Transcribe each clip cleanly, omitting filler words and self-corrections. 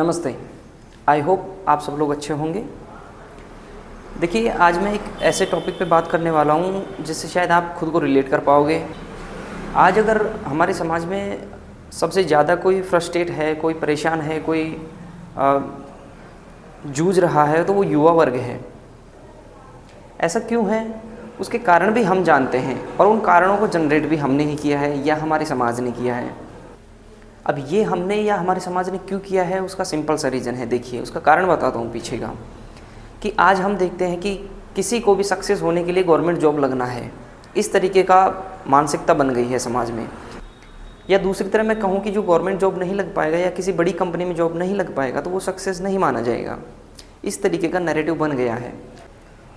नमस्ते। I hope आप सब लोग अच्छे होंगे। देखिए, आज मैं एक ऐसे टॉपिक पे बात करने वाला हूँ जिससे शायद आप खुद को रिलेट कर पाओगे। आज अगर हमारे समाज में सबसे ज़्यादा कोई फ्रस्ट्रेट है, कोई परेशान है, कोई जूझ रहा है, तो वो युवा वर्ग है। ऐसा क्यों है? उसके कारण भी हम जानते हैं और उन कारणों को जनरेट भी हमने ही किया है या हमारे समाज ने किया है। अब ये हमने या हमारे समाज ने क्यों किया है, उसका सिंपल सा रीज़न है। देखिए, उसका कारण बताता हूँ पीछे का, कि आज हम देखते हैं कि किसी को भी सक्सेस होने के लिए गवर्नमेंट जॉब लगना है, इस तरीके का मानसिकता बन गई है समाज में। या दूसरी तरह मैं कहूँ कि जो गवर्नमेंट जॉब नहीं लग पाएगा या किसी बड़ी कंपनी में जॉब नहीं लग पाएगा तो वो सक्सेस नहीं माना जाएगा। इस तरीके का नैरेटिव बन गया है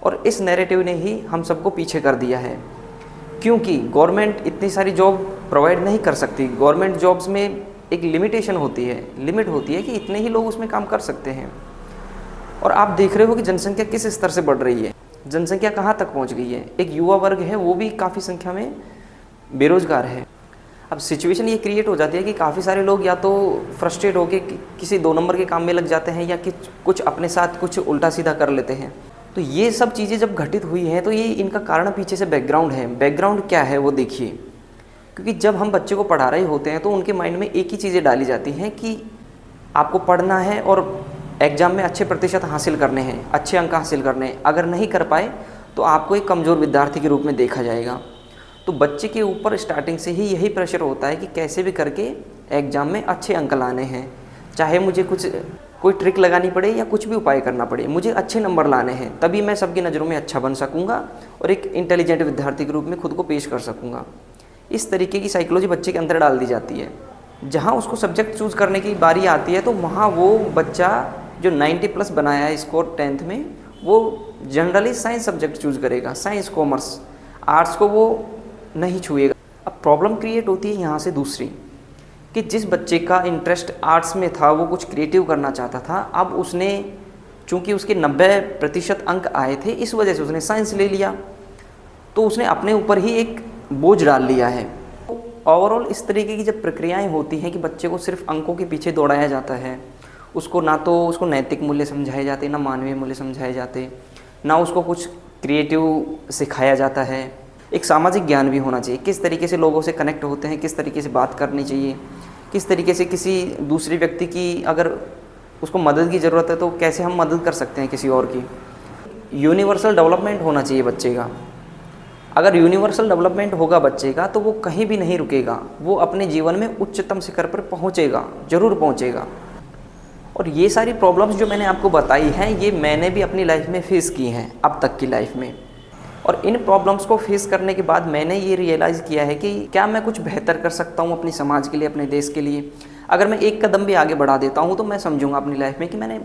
और इस नैरेटिव ने ही हम सबको पीछे कर दिया है, क्योंकि गवर्नमेंट इतनी सारी जॉब प्रोवाइड नहीं कर सकती। गवर्नमेंट जॉब्स में एक लिमिटेशन होती है, लिमिट होती है कि इतने ही लोग उसमें काम कर सकते हैं। और आप देख रहे हो कि जनसंख्या किस स्तर से बढ़ रही है, जनसंख्या कहाँ तक पहुँच गई है। एक युवा वर्ग है, वो भी काफ़ी संख्या में बेरोजगार है। अब सिचुएशन ये क्रिएट हो जाती है कि काफ़ी सारे लोग या तो फ्रस्ट्रेट होकर किसी 2 नंबर के काम में लग जाते हैं या कि कुछ अपने साथ कुछ उल्टा सीधा कर लेते हैं। तो ये सब चीज़ें जब घटित हुई हैं तो ये इनका कारण पीछे से बैकग्राउंड है। बैकग्राउंड क्या है वो देखिए, क्योंकि जब हम बच्चे को पढ़ा रहे होते हैं तो उनके माइंड में एक ही चीज़ें डाली जाती हैं कि आपको पढ़ना है और एग्ज़ाम में अच्छे प्रतिशत हासिल करने हैं, अच्छे अंक हासिल करने हैं। अगर नहीं कर पाए तो आपको एक कमज़ोर विद्यार्थी के रूप में देखा जाएगा। तो बच्चे के ऊपर स्टार्टिंग से ही यही प्रेशर होता है कि कैसे भी करके एग्ज़ाम में अच्छे अंक लाने हैं, चाहे मुझे कोई ट्रिक लगानी पड़े या कुछ भी उपाय करना पड़े, मुझे अच्छे नंबर लाने हैं, तभी मैं सबकी नज़रों में अच्छा बन सकूँगा और एक इंटेलिजेंट विद्यार्थी के रूप में खुद को पेश कर सकूँगा। इस तरीके की साइकोलॉजी बच्चे के अंदर डाल दी जाती है। जहाँ उसको सब्जेक्ट चूज़ करने की बारी आती है तो वहाँ वो बच्चा जो 90+ बनाया है स्कोर 10th में, वो जनरली साइंस सब्जेक्ट चूज़ करेगा, साइंस, कॉमर्स, आर्ट्स को वो नहीं छुएगा। अब प्रॉब्लम क्रिएट होती है यहाँ से दूसरी, कि जिस बच्चे का इंटरेस्ट आर्ट्स में था, वो कुछ क्रिएटिव करना चाहता था, अब उसने चूँकि उसके 90% अंक आए थे, इस वजह से उसने साइंस ले लिया, तो उसने अपने ऊपर ही एक बोझ डाल लिया है। ओवरऑल इस तरीके की जब प्रक्रियाएं होती हैं कि बच्चे को सिर्फ अंकों के पीछे दौड़ाया जाता है, उसको ना तो उसको नैतिक मूल्य समझाए जाते, ना मानवीय मूल्य समझाए जाते, ना उसको कुछ क्रिएटिव सिखाया जाता है। एक सामाजिक ज्ञान भी होना चाहिए, किस तरीके से लोगों से कनेक्ट होते हैं, किस तरीके से बात करनी चाहिए, किस तरीके से किसी दूसरे व्यक्ति की अगर उसको मदद की ज़रूरत है तो कैसे हम मदद कर सकते हैं किसी और की। यूनिवर्सल डेवलपमेंट होना चाहिए बच्चे का। अगर यूनिवर्सल डेवलपमेंट होगा बच्चे का तो वो कहीं भी नहीं रुकेगा, वो अपने जीवन में उच्चतम शिखर पर पहुँचेगा, ज़रूर पहुँचेगा। और ये सारी प्रॉब्लम्स जो मैंने आपको बताई हैं, ये मैंने भी अपनी लाइफ में फेस की हैं अब तक की लाइफ में। और इन प्रॉब्लम्स को फेस करने के बाद मैंने ये रियलाइज़ किया है कि क्या मैं कुछ बेहतर कर सकता हूँ अपने समाज के लिए, अपने देश के लिए। अगर मैं एक कदम भी आगे बढ़ा देता हूँ तो मैं समझूंगा अपनी लाइफ में कि मैंने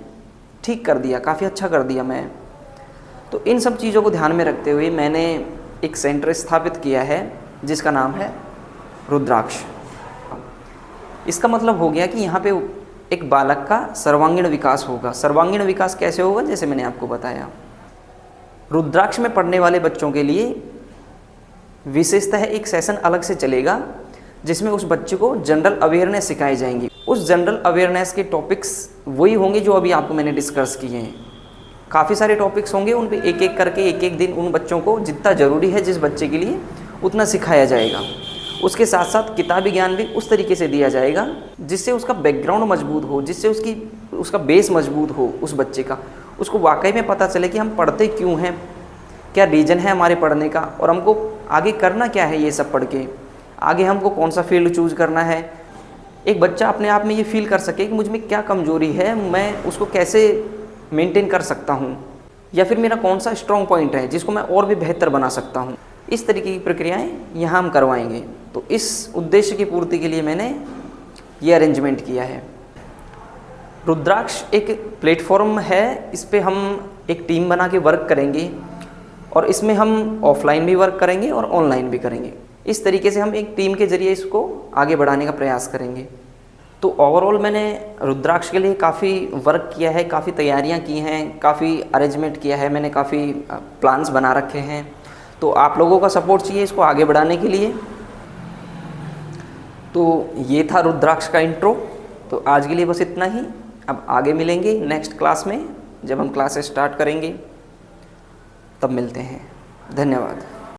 ठीक कर दिया, काफ़ी अच्छा कर दिया मैं। तो इन सब चीज़ों को ध्यान में रखते हुए मैंने एक सेंटर स्थापित किया है जिसका नाम है रुद्राक्ष। इसका मतलब हो गया कि यहाँ पे एक बालक का सर्वांगीण विकास होगा। सर्वांगीण विकास कैसे होगा? जैसे मैंने आपको बताया, रुद्राक्ष में पढ़ने वाले बच्चों के लिए विशेषतः एक सेशन अलग से चलेगा जिसमें उस बच्चे को जनरल अवेयरनेस सिखाई जाएंगी। उस जनरल अवेयरनेस के टॉपिक्स वही होंगे जो अभी आपको मैंने डिस्कस किए हैं। काफ़ी सारे टॉपिक्स होंगे, उन पे एक एक करके एक दिन उन बच्चों को जितना ज़रूरी है जिस बच्चे के लिए उतना सिखाया जाएगा। उसके साथ साथ किताबी ज्ञान भी उस तरीके से दिया जाएगा जिससे उसका बैकग्राउंड मजबूत हो, जिससे उसका बेस मजबूत हो उस बच्चे का। उसको वाकई में पता चले कि हम पढ़ते क्यों हैं, क्या रीज़न है हमारे पढ़ने का, और हमको आगे करना क्या है ये सब पढ़ के, आगे हमको कौन सा फील्ड चूज़ करना है। एक बच्चा अपने आप में ये फील कर सके कि मुझ में क्या कमज़ोरी है, मैं उसको कैसे मेंटेन कर सकता हूँ, या फिर मेरा कौन सा स्ट्रॉन्ग पॉइंट है जिसको मैं और भी बेहतर बना सकता हूँ। इस तरीके की प्रक्रियाएँ यहाँ हम करवाएंगे। तो इस उद्देश्य की पूर्ति के लिए मैंने ये अरेंजमेंट किया है। रुद्राक्ष एक प्लेटफॉर्म है, इस पे हम एक टीम बना के वर्क करेंगे और इसमें हम ऑफलाइन भी वर्क करेंगे और ऑनलाइन भी करेंगे। इस तरीके से हम एक टीम के ज़रिए इसको आगे बढ़ाने का प्रयास करेंगे। तो ओवरऑल मैंने रुद्राक्ष के लिए काफ़ी वर्क किया है, काफ़ी तैयारियां की हैं, काफ़ी अरेंजमेंट किया है, मैंने काफ़ी प्लान्स बना रखे हैं। तो आप लोगों का सपोर्ट चाहिए इसको आगे बढ़ाने के लिए। तो ये था रुद्राक्ष का इंट्रो। तो आज के लिए बस इतना ही। अब आगे मिलेंगे नेक्स्ट क्लास में, जब हम क्लासेस स्टार्ट करेंगे तब मिलते हैं। धन्यवाद।